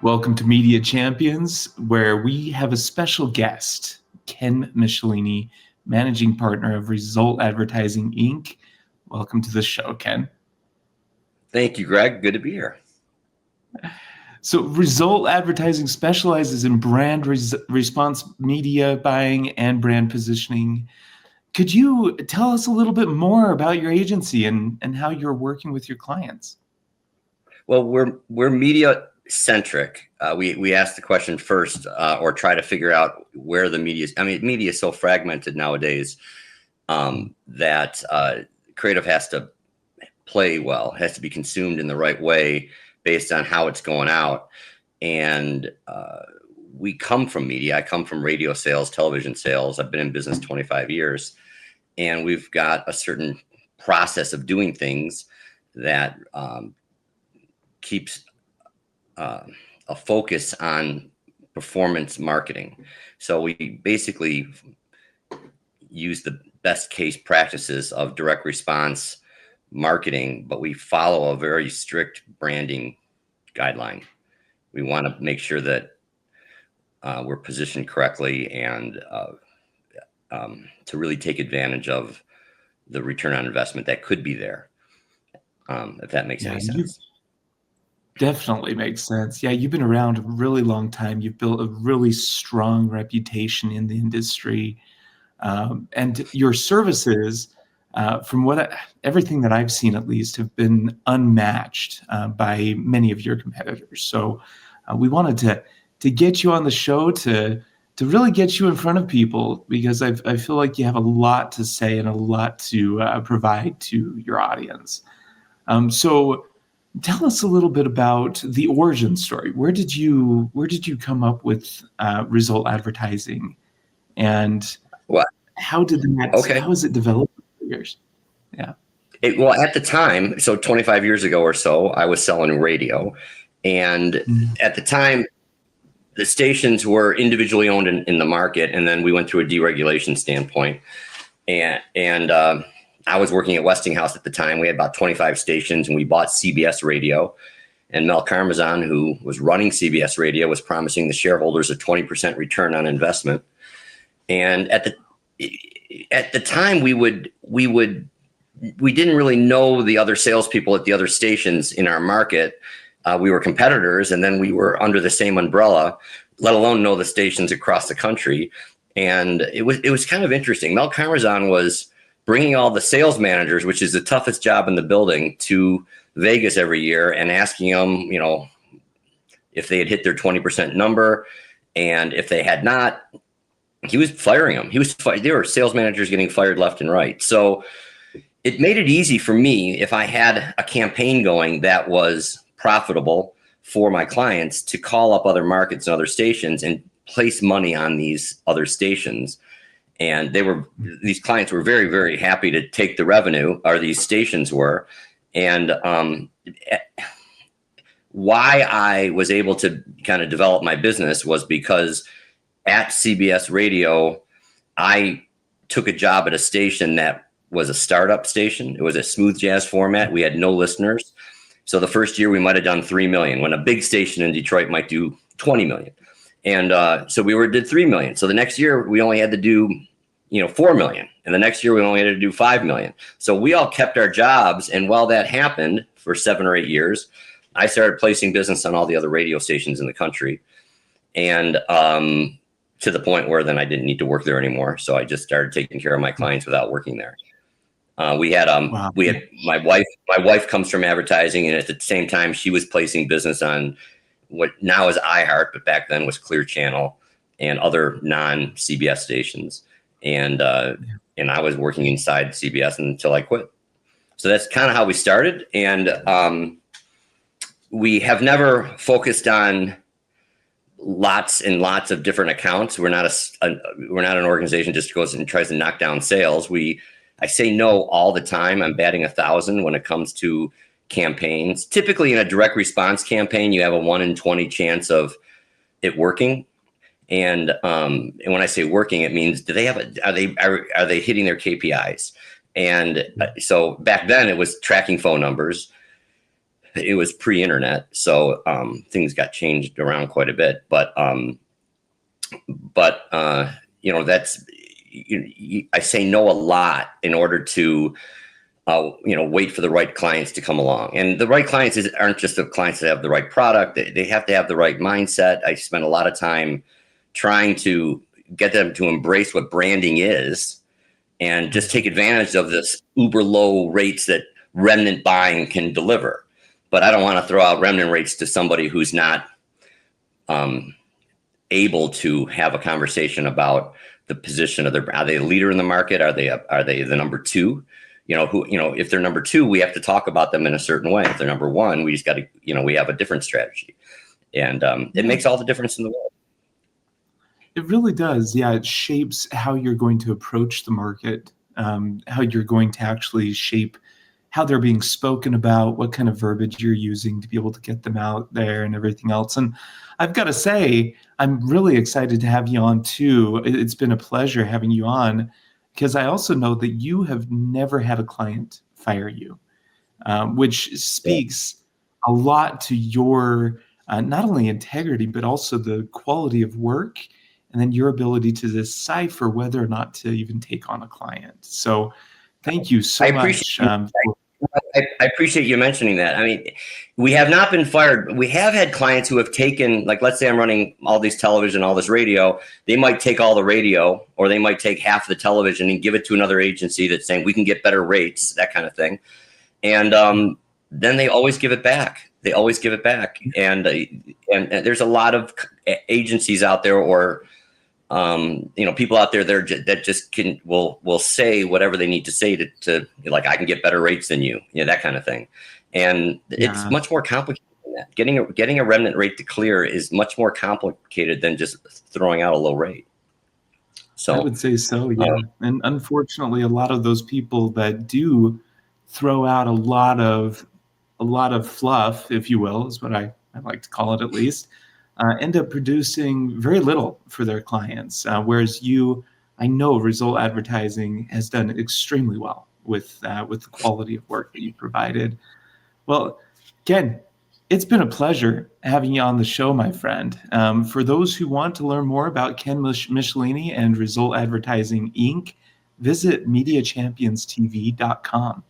Welcome to Media Champions, where we have a special guest, Ken Michelini, Managing Partner of Result Advertising, Inc. Welcome to the show, Ken. Thank you, Greg. Good to be here. So Result Advertising specializes in brand response media buying and brand positioning. Could you tell us a little bit more about your agency and how you're working with your clients? Well, we're media centric. We ask the question first, or try to figure out where the media is. I mean, media is so fragmented nowadays that creative has to play well, has to be consumed in the right way based on how it's going out. And we come from media. I come from radio sales, television sales. I've been in business 25 years, and we've got a certain process of doing things that keeps a focus on performance marketing. So we basically use the best case practices of direct response marketing, but we follow a very strict branding guideline. We want to make sure that we're positioned correctly and to really take advantage of the return on investment that could be there, if that makes any sense. Definitely makes sense. Yeah, you've been around a really long time. You've built a really strong reputation in the industry. And your services, from everything that I've seen at least, have been unmatched by many of your competitors. So we wanted to get you on the show to really get you in front of people, because I feel like you have a lot to say and a lot to provide to your audience. So tell us a little bit about the origin story. Where did you come up with Result Advertising, and how did that? How has it developed over the years? Yeah. Well, at the time, so 25 years ago or so, I was selling radio, and at the time, the stations were individually owned in the market, and then we went through a deregulation standpoint, and I was working at Westinghouse at the time. We had about 25 stations, and we bought CBS Radio. And Mel Karmazin, who was running CBS Radio, was promising the shareholders a 20% return on investment. And at the time, we didn't really know the other salespeople at the other stations in our market. We were competitors, and then we were under the same umbrella, let alone know the stations across the country. And it was kind of interesting. Mel Karmazin was bringing all the sales managers, which is the toughest job in the building, to Vegas every year and asking them, if they had hit their 20% number. And if they had not, he was firing them. There were sales managers getting fired left and right. So it made it easy for me, if I had a campaign going that was profitable for my clients, to call up other markets and other stations and place money on these other stations. And these clients were very, very happy to take the revenue, or these stations were. And why I was able to kind of develop my business was because at CBS Radio, I took a job at a station that was a startup station. It was a smooth jazz format. We had no listeners. So the first year we might have done 3 million, when a big station in Detroit might do 20 million. And so we did 3 million. So the next year we only had to do, 4 million. And the next year we only had to do 5 million. So we all kept our jobs. And while that happened for 7 or 8 years, I started placing business on all the other radio stations in the country. And to the point where then I didn't need to work there anymore. So I just started taking care of my clients without working there. We had my wife comes from advertising, and at the same time she was placing business on what now is iHeart, but back then was Clear Channel and other non-CBS stations. And I was working inside CBS until I quit. So that's kind of how we started. And we have never focused on lots and lots of different accounts. We're not an organization just goes and tries to knock down sales. I say no all the time. I'm batting 1,000 when it comes to campaigns. Typically in a direct response campaign, you have a 1 in 20 chance of it working. And when I say working, it means are they hitting their KPIs? And so back then it was tracking phone numbers. it was pre-internet, so things got changed around quite a bit. But that's I say no a lot in order to wait for the right clients to come along. And the right clients aren't just the clients that have the right product. They have to have the right mindset. I spend a lot of time trying to get them to embrace what branding is and just take advantage of this uber low rates that remnant buying can deliver. But I don't want to throw out remnant rates to somebody who's not able to have a conversation about the position of are they a leader in the market? Are they the number two? If they're number two, we have to talk about them in a certain way. If they're number one, we just got to, we have a different strategy, and it makes all the difference in the world. It really does. Yeah, it shapes how you're going to approach the market, how you're going to actually shape how they're being spoken about, what kind of verbiage you're using to be able to get them out there and everything else. And I've got to say, I'm really excited to have you on too. It's been a pleasure having you on, because I also know that you have never had a client fire you, which speaks a lot to your not only integrity, but also the quality of work, and then your ability to decipher whether or not to even take on a client. So thank you so much. I appreciate you mentioning that. I mean, we have not been fired. We have had clients who have taken, like, let's say I'm running all these television, all this radio. They might take all the radio, or they might take half of the television and give it to another agency that's saying we can get better rates, that kind of thing. And then they always give it back. They always give it back. And there's a lot of agencies out there, or people out there that just will say whatever they need to say to like, I can get better rates than you, that kind of thing. And it's much more complicated than that. Getting a remnant rate to clear is much more complicated than just throwing out a low rate. So I would say so, yeah. And unfortunately, a lot of those people that do throw out a lot of fluff, if you will, is what I like to call it, at least, end up producing very little for their clients. Whereas I know Result Advertising has done extremely well with the quality of work that you provided. Well, Ken, it's been a pleasure having you on the show, my friend. For those who want to learn more about Ken Michelini and Result Advertising, Inc., visit MediaChampionsTV.com.